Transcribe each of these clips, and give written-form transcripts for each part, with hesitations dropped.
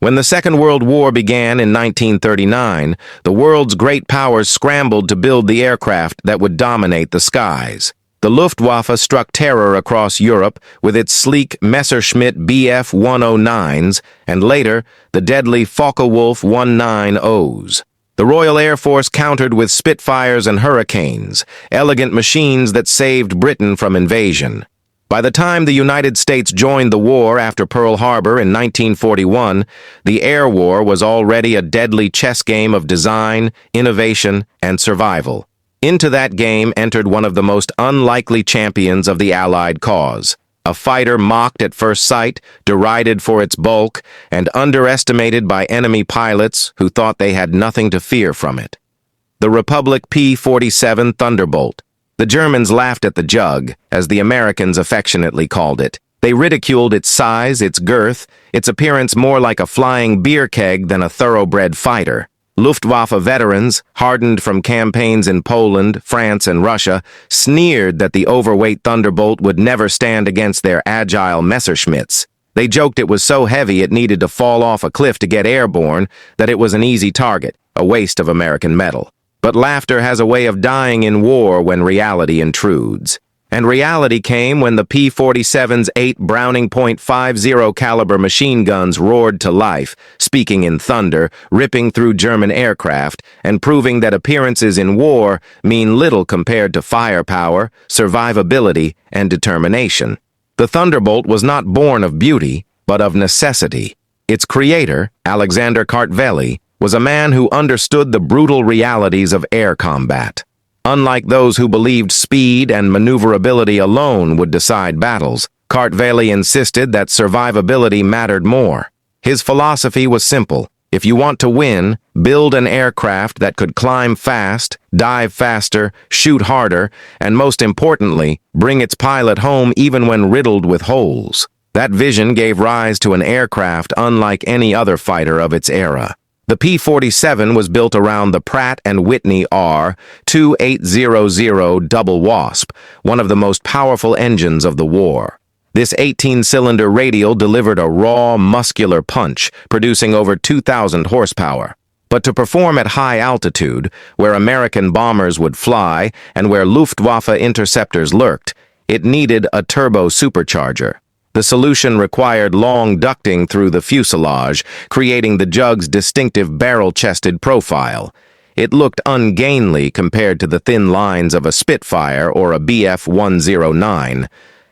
When the Second World War began in 1939, the world's great powers scrambled to build the aircraft that would dominate the skies. The Luftwaffe struck terror across Europe with its sleek Messerschmitt Bf-109s and later the deadly Focke-Wulf 190s. The Royal Air Force countered with Spitfires and Hurricanes, elegant machines that saved Britain from invasion. By the time the United States joined the war after Pearl Harbor in 1941, the air war was already a deadly chess game of design, innovation, and survival. Into that game entered one of the most unlikely champions of the Allied cause, a fighter mocked at first sight, derided for its bulk, and underestimated by enemy pilots who thought they had nothing to fear from it. The Republic P-47 Thunderbolt. The Germans laughed at the Jug, as the Americans affectionately called it. They ridiculed its size, its girth, its appearance more like a flying beer keg than a thoroughbred fighter. Luftwaffe veterans, hardened from campaigns in Poland, France, and Russia, sneered that the overweight Thunderbolt would never stand against their agile Messerschmitts. They joked it was so heavy it needed to fall off a cliff to get airborne, that it was an easy target, a waste of American metal. But laughter has a way of dying in war when reality intrudes. And reality came when the P-47's 8 Browning .50 caliber machine guns roared to life, speaking in thunder, ripping through German aircraft, and proving that appearances in war mean little compared to firepower, survivability, and determination. The Thunderbolt was not born of beauty, but of necessity. Its creator, Alexander Kartveli, was a man who understood the brutal realities of air combat. Unlike those who believed speed and maneuverability alone would decide battles, Kartveli insisted that survivability mattered more. His philosophy was simple. If you want to win, build an aircraft that could climb fast, dive faster, shoot harder, and most importantly, bring its pilot home even when riddled with holes. That vision gave rise to an aircraft unlike any other fighter of its era. The P-47 was built around the Pratt & Whitney R-2800 Double Wasp, one of the most powerful engines of the war. This 18-cylinder radial delivered a raw, muscular punch, producing over 2,000 horsepower. But to perform at high altitude, where American bombers would fly and where Luftwaffe interceptors lurked, it needed a turbo supercharger. The solution required long ducting through the fuselage, creating the Jug's distinctive barrel-chested profile. It looked ungainly compared to the thin lines of a Spitfire or a Bf-109.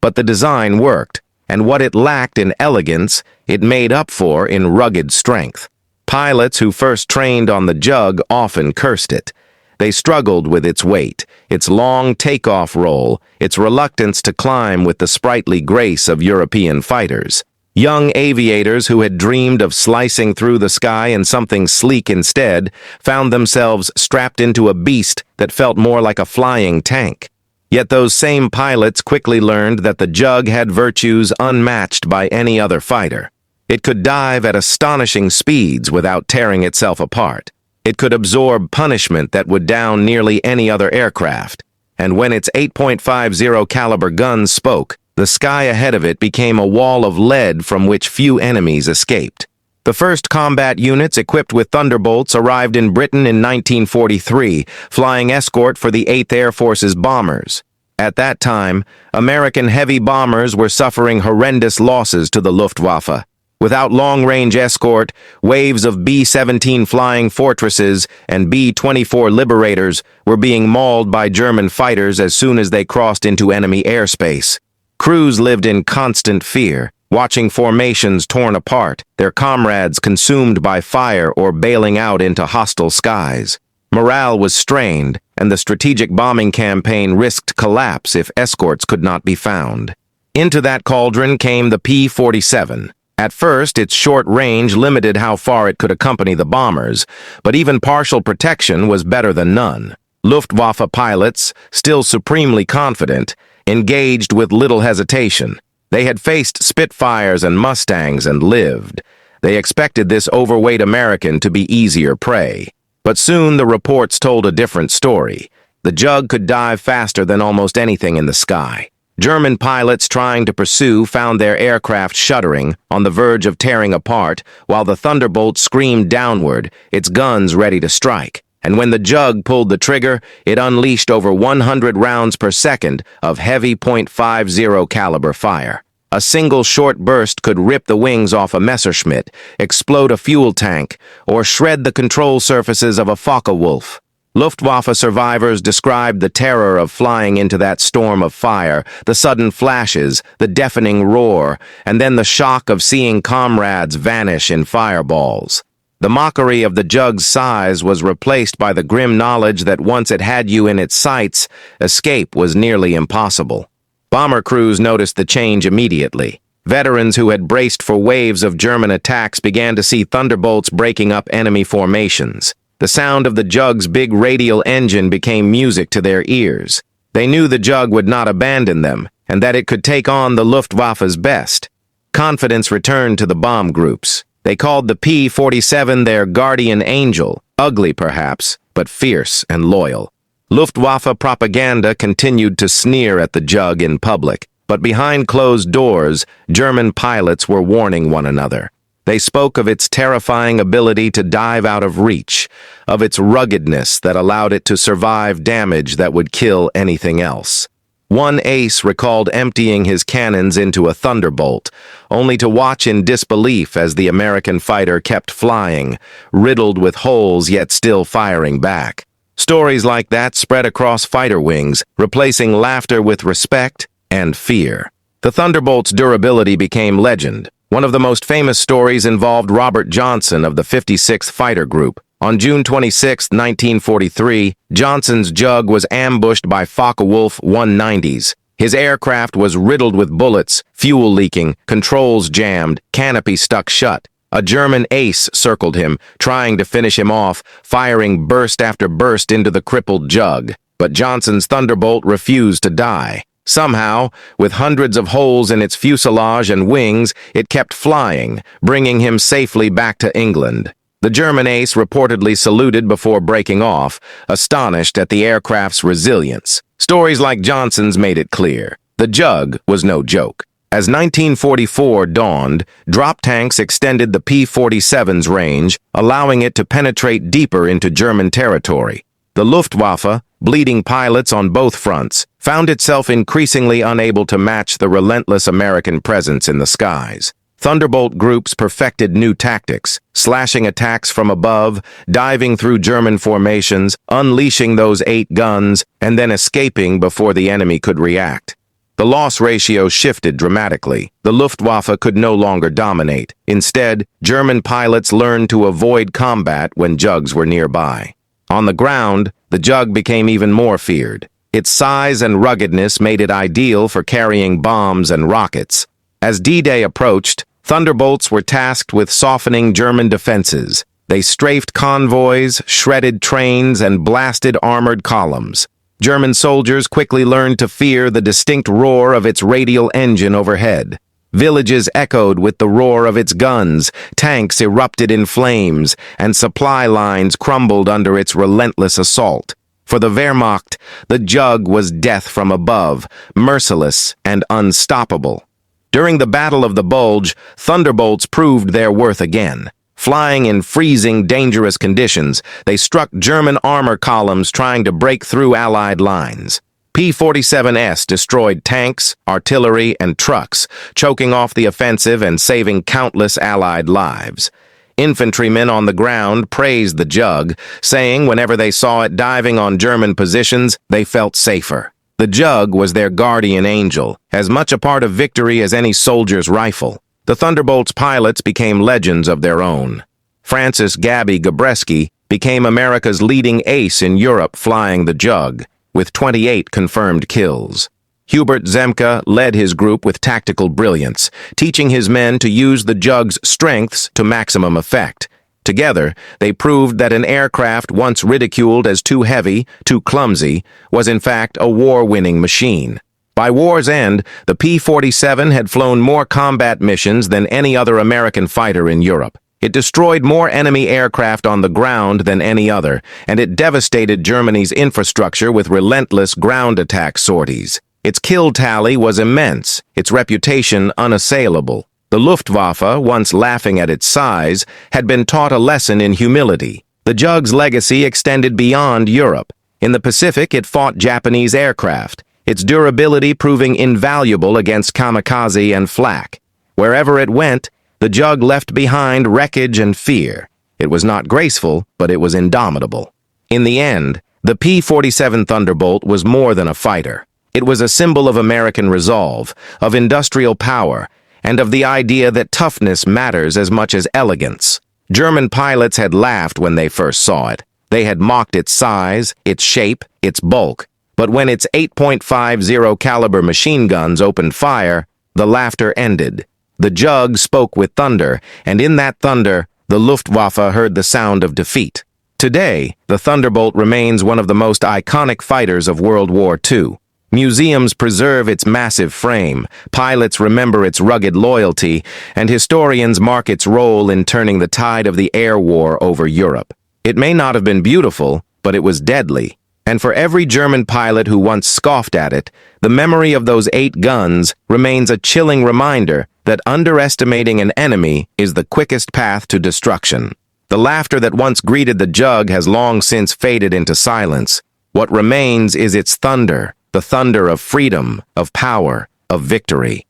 But the design worked, and what it lacked in elegance, it made up for in rugged strength. Pilots who first trained on the Jug often cursed it. They struggled with its weight, its long takeoff roll, its reluctance to climb with the sprightly grace of European fighters. Young aviators who had dreamed of slicing through the sky in something sleek instead found themselves strapped into a beast that felt more like a flying tank. Yet those same pilots quickly learned that the Jug had virtues unmatched by any other fighter. It could dive at astonishing speeds without tearing itself apart. It could absorb punishment that would down nearly any other aircraft. And when its 8.50 caliber guns spoke, the sky ahead of it became a wall of lead from which few enemies escaped. The first combat units equipped with Thunderbolts arrived in Britain in 1943, flying escort for the 8th Air Force's bombers. At that time, American heavy bombers were suffering horrendous losses to the Luftwaffe. Without long-range escort, waves of B-17 Flying Fortresses and B-24 Liberators were being mauled by German fighters as soon as they crossed into enemy airspace. Crews lived in constant fear, watching formations torn apart, their comrades consumed by fire or bailing out into hostile skies. Morale was strained, and the strategic bombing campaign risked collapse if escorts could not be found. Into that cauldron came the P-47. At first, its short range limited how far it could accompany the bombers, but even partial protection was better than none. Luftwaffe pilots, still supremely confident, engaged with little hesitation. They had faced Spitfires and Mustangs and lived. They expected this overweight American to be easier prey. But soon the reports told a different story. The Jug could dive faster than almost anything in the sky. German pilots trying to pursue found their aircraft shuddering, on the verge of tearing apart, while the Thunderbolt screamed downward, its guns ready to strike. And when the Jug pulled the trigger, it unleashed over 100 rounds per second of heavy .50 caliber fire. A single short burst could rip the wings off a Messerschmitt, explode a fuel tank, or shred the control surfaces of a Focke-Wulf. Luftwaffe survivors described the terror of flying into that storm of fire, the sudden flashes, the deafening roar, and then the shock of seeing comrades vanish in fireballs. The mockery of the Jug's size was replaced by the grim knowledge that once it had you in its sights, escape was nearly impossible. Bomber crews noticed the change immediately. Veterans who had braced for waves of German attacks began to see Thunderbolts breaking up enemy formations. The sound of the Jug's big radial engine became music to their ears. They knew the Jug would not abandon them, and that it could take on the Luftwaffe's best. Confidence returned to the bomb groups. They called the P-47 their guardian angel, ugly perhaps, but fierce and loyal. Luftwaffe propaganda continued to sneer at the Jug in public, but behind closed doors, German pilots were warning one another. They spoke of its terrifying ability to dive out of reach, of its ruggedness that allowed it to survive damage that would kill anything else. One ace recalled emptying his cannons into a Thunderbolt, only to watch in disbelief as the American fighter kept flying, riddled with holes yet still firing back. Stories like that spread across fighter wings, replacing laughter with respect and fear. The Thunderbolt's durability became legend. One of the most famous stories involved Robert Johnson of the 56th Fighter Group. On June 26, 1943, Johnson's Jug was ambushed by Focke-Wulf 190s. His aircraft was riddled with bullets, fuel leaking, controls jammed, canopy stuck shut. A German ace circled him, trying to finish him off, firing burst after burst into the crippled Jug. But Johnson's Thunderbolt refused to die. Somehow, with hundreds of holes in its fuselage and wings, it kept flying, bringing him safely back to England. The German ace reportedly saluted before breaking off, astonished at the aircraft's resilience. Stories like Johnson's made it clear. The Jug was no joke. As 1944 dawned, drop tanks extended the P-47's range, allowing it to penetrate deeper into German territory. The Luftwaffe, bleeding pilots on both fronts, found itself increasingly unable to match the relentless American presence in the skies. Thunderbolt groups perfected new tactics, slashing attacks from above, diving through German formations, unleashing those 8 guns, and then escaping before the enemy could react. The loss ratio shifted dramatically. The Luftwaffe could no longer dominate. Instead, German pilots learned to avoid combat when Jugs were nearby. On the ground, the Jug became even more feared. Its size and ruggedness made it ideal for carrying bombs and rockets. As D-Day approached, Thunderbolts were tasked with softening German defenses. They strafed convoys, shredded trains, and blasted armored columns. German soldiers quickly learned to fear the distinct roar of its radial engine overhead. Villages echoed with the roar of its guns, tanks erupted in flames, and supply lines crumbled under its relentless assault. For the Wehrmacht, the Jug was death from above, merciless and unstoppable. During the Battle of the Bulge, Thunderbolts proved their worth again. Flying in freezing, dangerous conditions, they struck German armor columns trying to break through Allied lines. P-47s destroyed tanks, artillery, and trucks, choking off the offensive and saving countless Allied lives. Infantrymen on the ground praised the Jug, saying whenever they saw it diving on German positions, they felt safer. The Jug was their guardian angel, as much a part of victory as any soldier's rifle. The Thunderbolt's pilots became legends of their own. Francis Gabby Gabreski became America's leading ace in Europe flying the Jug, with 28 confirmed kills. Hubert Zemke led his group with tactical brilliance, teaching his men to use the Jug's strengths to maximum effect. Together, they proved that an aircraft once ridiculed as too heavy, too clumsy, was in fact a war-winning machine. By war's end, the P-47 had flown more combat missions than any other American fighter in Europe. It destroyed more enemy aircraft on the ground than any other, and it devastated Germany's infrastructure with relentless ground attack sorties. Its kill tally was immense, its reputation unassailable. The Luftwaffe, once laughing at its size, had been taught a lesson in humility. The Jug's legacy extended beyond Europe. In the Pacific, it fought Japanese aircraft, its durability proving invaluable against kamikaze and flak. Wherever it went, the Jug left behind wreckage and fear. It was not graceful, but it was indomitable. In the end, the P-47 Thunderbolt was more than a fighter. It was a symbol of American resolve, of industrial power, and of the idea that toughness matters as much as elegance. German pilots had laughed when they first saw it. They had mocked its size, its shape, its bulk. But when its 8.50 caliber machine guns opened fire, the laughter ended. The Jug spoke with thunder, and in that thunder, the Luftwaffe heard the sound of defeat. Today, the Thunderbolt remains one of the most iconic fighters of World War II. Museums preserve its massive frame, pilots remember its rugged loyalty, and historians mark its role in turning the tide of the air war over Europe. It may not have been beautiful, but it was deadly. And for every German pilot who once scoffed at it, the memory of those 8 guns remains a chilling reminder that underestimating an enemy is the quickest path to destruction. The laughter that once greeted the Jug has long since faded into silence. What remains is its thunder, the thunder of freedom, of power, of victory.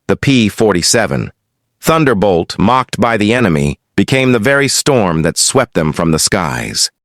The P-47 Thunderbolt, mocked by the enemy, became the very storm that swept them from the skies.